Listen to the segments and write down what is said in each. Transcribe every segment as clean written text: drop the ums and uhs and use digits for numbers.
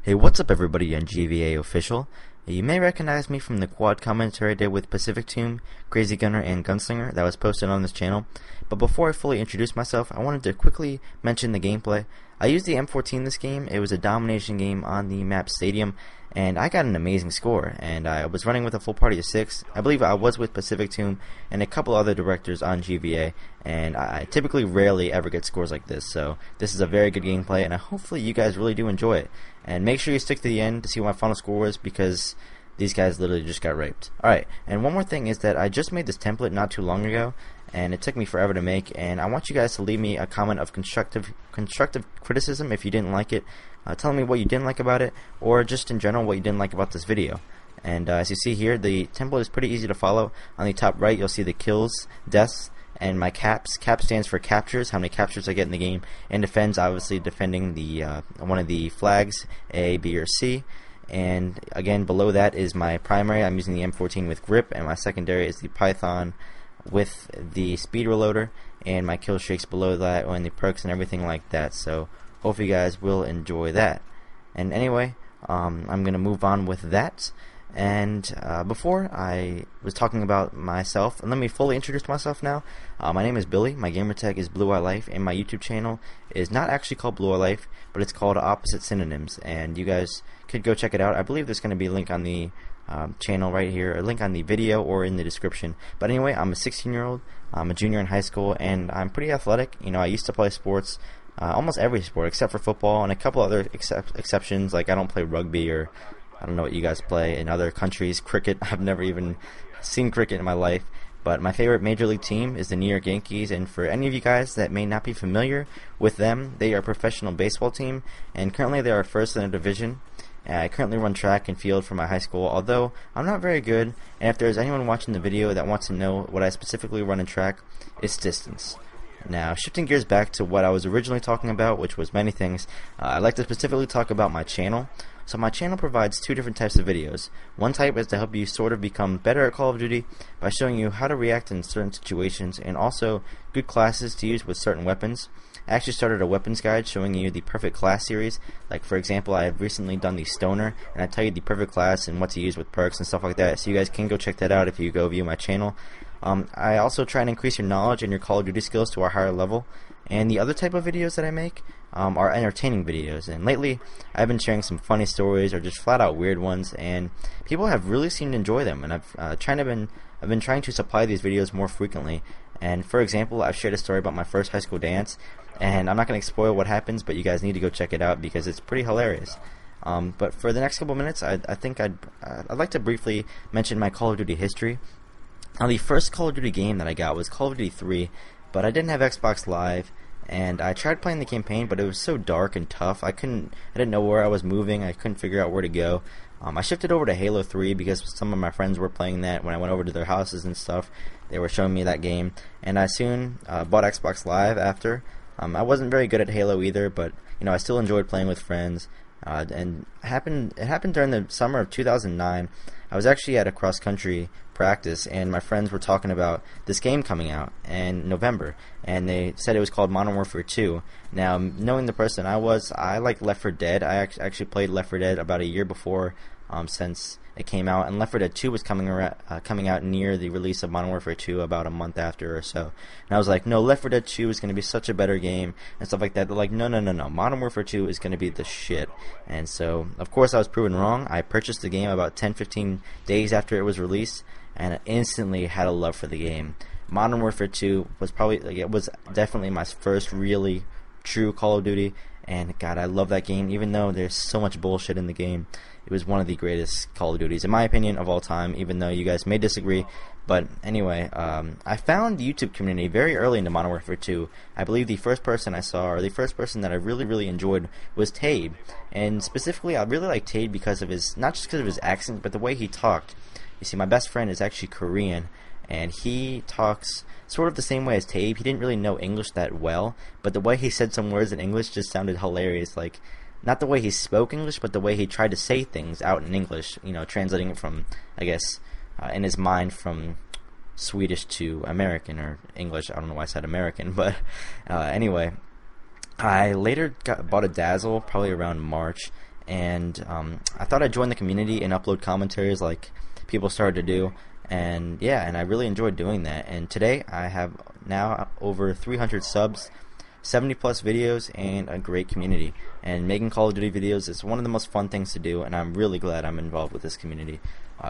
Hey, what's up everybody on GVA Official? You may recognize me from the quad commentary I did with Pacific Tomb, Crazy Gunner, and Gunslinger that was posted on this channel. But before I fully introduce myself, I wanted to quickly mention the gameplay. I used the M14 this game. It was a domination game on the map Stadium, and I got an amazing score. And I was running with a full party of 6. I believe I was with Pacific Tomb and a couple other directors on GVA, and I typically rarely ever get scores like this. So this is a very good gameplay, and hopefully you guys really do enjoy it. And make sure you stick to the end to see what my final score was, because these guys literally just got raped. Alright, and one more thing is that I just made this template not too long ago, and it took me forever to make, and I want you guys to leave me a comment of constructive criticism if you didn't like it, telling me what you didn't like about it, or just in general what you didn't like about this video. And as you see here, the template is pretty easy to follow. On the top right, you'll see the kills, deaths, and my caps. Cap stands for captures, how many captures I get in the game, and defends, obviously defending the one of the flags, A, B, or C. And again, below that is my primary. I'm using the M14 with grip, and my secondary is the Python with the speed reloader, and my kill streaks below that, and the perks and everything like that. So hopefully you guys will enjoy that. And anyway, I'm gonna move on with that. And before I was talking about myself, and let me fully introduce myself now. My name is Billy, my gamertag is BlueEyeLife, and my YouTube channel is not actually called BlueEyeLife, but it's called Opposite Synonyms, and you guys could go check it out. I believe there's going to be a link on the channel right here, a link on the video or in the description. But anyway, I'm a 16-year-old, I'm a junior in high school, and I'm pretty athletic. You know, I used to play sports, almost every sport except for football, and a couple other exceptions, like I don't play rugby, or I don't know what you guys play in other countries. Cricket, I've never even seen cricket in my life. But my favorite major league team is the New York Yankees, and for any of you guys that may not be familiar with them, they are a professional baseball team, and currently they are first in their division. I currently run track and field for my high school, although I'm not very good, and if there's anyone watching the video that wants to know what I specifically run in track, it's distance. Now, shifting gears back to what I was originally talking about, which was many things, I'd like to specifically talk about my channel. So my channel provides two different types of videos. One type is to help you sort of become better at Call of Duty by showing you how to react in certain situations, and also good classes to use with certain weapons. I actually started a weapons guide showing you the perfect class series. Like, for example, I have recently done the Stoner, and I tell you the perfect class and what to use with perks and stuff like that, so you guys can go check that out if you go view my channel. I also try and increase your knowledge and your Call of Duty skills to a higher level. And the other type of videos that I make are entertaining videos, and lately I've been sharing some funny stories or just flat out weird ones, and people have really seemed to enjoy them, and I've been trying to supply these videos more frequently. And for example, I've shared a story about my first high school dance, and I'm not going to spoil what happens, but you guys need to go check it out because it's pretty hilarious. But for the next couple minutes, I think I'd like to briefly mention my Call of Duty history. Now, the first Call of Duty game that I got was Call of Duty 3, but I didn't have Xbox Live, and I tried playing the campaign, but it was so dark and tough. I didn't know where I was moving. I couldn't figure out where to go. I shifted over to Halo 3 because some of my friends were playing that. When I went over to their houses and stuff, they were showing me that game, and I soon bought Xbox Live after. I wasn't very good at Halo either, but you know, I still enjoyed playing with friends. And it happened during the summer of 2009. I was actually at a cross-country practice, and my friends were talking about this game coming out in November, and they said it was called Modern Warfare 2. Now, knowing the person I like Left 4 Dead. I actually played Left 4 Dead about a year before, since it came out, and Left 4 Dead 2 was coming out near the release of Modern Warfare 2, about a month after or so. And I was like, no, Left 4 Dead 2 is going to be such a better game and stuff like that. They're like, no, Modern Warfare 2 is going to be the shit. And so, of course, I was proven wrong. I purchased the game about 10-15 days after it was released, and I instantly had a love for the game. Modern Warfare 2 was it was definitely my first really true Call of Duty, and God, I love that game. Even though there's so much bullshit in the game, it was one of the greatest Call of Duties, in my opinion, of all time, even though you guys may disagree. But anyway, I found the YouTube community very early into Modern Warfare 2. I believe the first person I saw, or the first person that I really enjoyed, was Tabe. And specifically, I really liked Tabe because of not just because of his accent, but the way he talked. You see, my best friend is actually Korean, and he talks sort of the same way as Tabe. He didn't really know English that well, but the way he said some words in English just sounded hilarious. Like, not the way he spoke English, but the way he tried to say things out in English, you know, translating it from, I guess, in his mind from Swedish to American, or English. I don't know why I said American, but anyway, I later bought a Dazzle probably around March, and I thought I'd join the community and upload commentaries like people started to do. And yeah, and I really enjoyed doing that. And today I have now over 300 subs, 70 plus videos, and a great community. And making Call of Duty videos is one of the most fun things to do, and I'm really glad I'm involved with this community.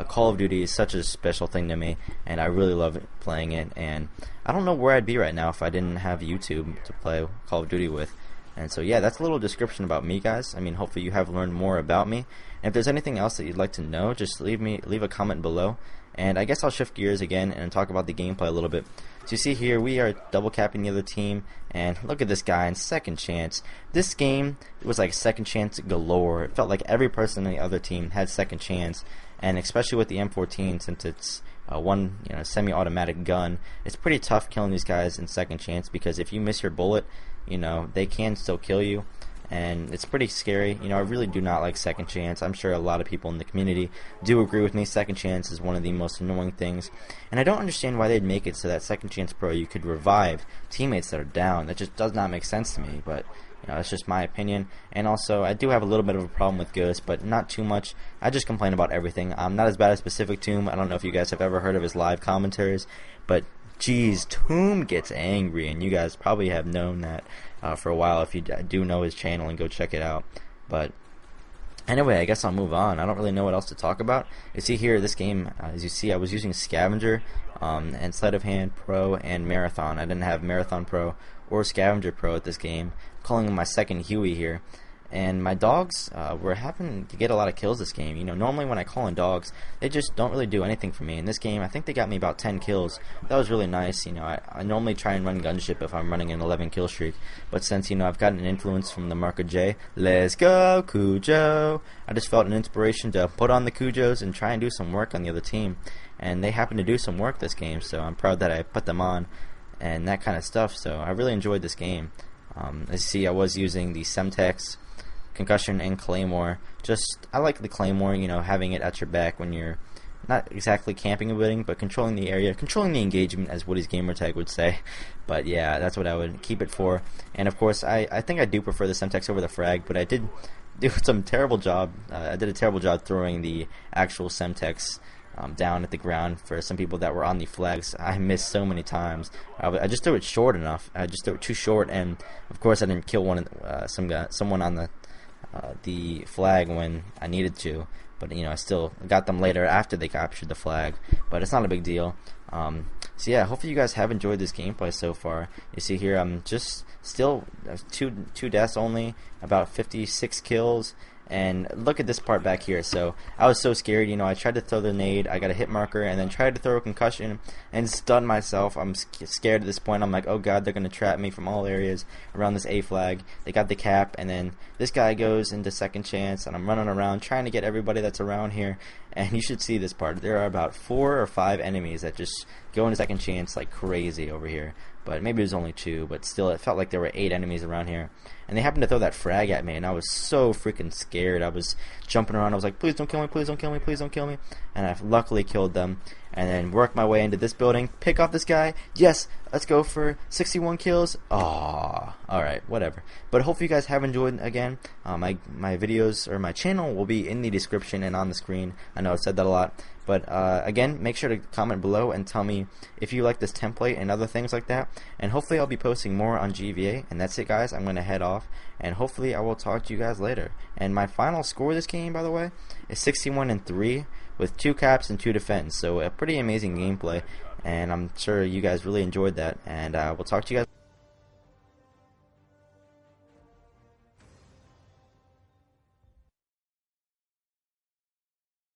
Call of Duty is such a special thing to me, and I really love playing it. And I don't know where I'd be right now if I didn't have YouTube to play Call of Duty with. And so yeah, that's a little description about me, guys. I mean, hopefully you have learned more about me. And if there's anything else that you'd like to know, just leave a comment below. And I guess I'll shift gears again and talk about the gameplay a little bit. So you see here, we are double capping the other team, and look at this guy in second chance. This game was like second chance galore. It felt like every person on the other team had second chance, and especially with the M14, since it's one semi-automatic gun, it's pretty tough killing these guys in second chance, because if you miss your bullet, they can still kill you. And it's pretty scary. I really do not like second chance. I'm sure a lot of people in the community do agree with me. Second chance is one of the most annoying things, and I don't understand why they'd make it so that second chance pro you could revive teammates that are down. That just does not make sense to me, but that's just my opinion. And also, I do have a little bit of a problem with Ghost, but not too much. I just complain about everything. I'm not as bad as Pacific Tomb. I don't know if you guys have ever heard of his live commentaries, but geez, Tomb gets angry, and you guys probably have known that for a while if you do know his channel, and go check it out. But anyway, I guess I'll move on. I don't really know what else to talk about. You see here, this game, as you see, I was using Scavenger and Sleight of Hand Pro and Marathon. I didn't have Marathon Pro or Scavenger Pro at this game. I'm calling my second Huey here. And my dogs were having to get a lot of kills this game. Normally when I call in dogs, they just don't really do anything for me. In this game, I think they got me about 10 kills. That was really nice. I normally try and run gunship if I'm running an 11 kill streak. But since, I've gotten an influence from the Marker J, let's go Cujo, I just felt an inspiration to put on the Cujos and try and do some work on the other team. And they happened to do some work this game, so I'm proud that I put them on and that kind of stuff. So I really enjoyed this game. As you see, I was using the Semtex, Concussion, and Claymore. I like the Claymore, having it at your back when you're not exactly camping a building, but controlling the area, controlling the engagement, as Woody's gamertag would say. But yeah, that's what I would keep it for. And of course, I think I do prefer the Semtex over the frag, but I did do some terrible job. I did a terrible job throwing the actual Semtex down at the ground for some people that were on the flags. I missed so many times. I just threw it short enough. I just threw it too short, and of course I didn't kill someone on the flag when I needed to, but I still got them later after they captured the flag, but it's not a big deal. So yeah, hopefully you guys have enjoyed this gameplay so far. You see here, I'm just still two deaths only, about 56 kills. And look at this part back here. So I was so scared, I tried to throw the nade, I got a hit marker, and then tried to throw a concussion and stunned myself. I'm scared at this point. I'm like, oh god, they're going to trap me from all areas around this A flag. They got the cap, and then this guy goes into second chance, and I'm running around trying to get everybody that's around here. And you should see this part. There are about 4 or 5 enemies that just go into second chance like crazy over here. But maybe it was only 2, but still it felt like there were 8 enemies around here. And they happened to throw that frag at me, and I was so freaking scared. I was jumping around. I was like, please don't kill me, please don't kill me, please don't kill me. And I luckily killed them. And then worked my way into this building, pick off this guy. Yes, let's go for 61 kills. Aww. Alright, whatever. But hopefully you guys have enjoyed again. My videos, or my channel, will be in the description and on the screen. I know I've said that a lot. But again, make sure to comment below and tell me if you like this template and other things like that. And hopefully I'll be posting more on GVA. And that's it, guys. I'm going to head off. And hopefully I will talk to you guys later. And my final score this game, by the way, is 61-3 with 2 caps and 2 defense. So a pretty amazing gameplay. And I'm sure you guys really enjoyed that. And we'll talk to you guys.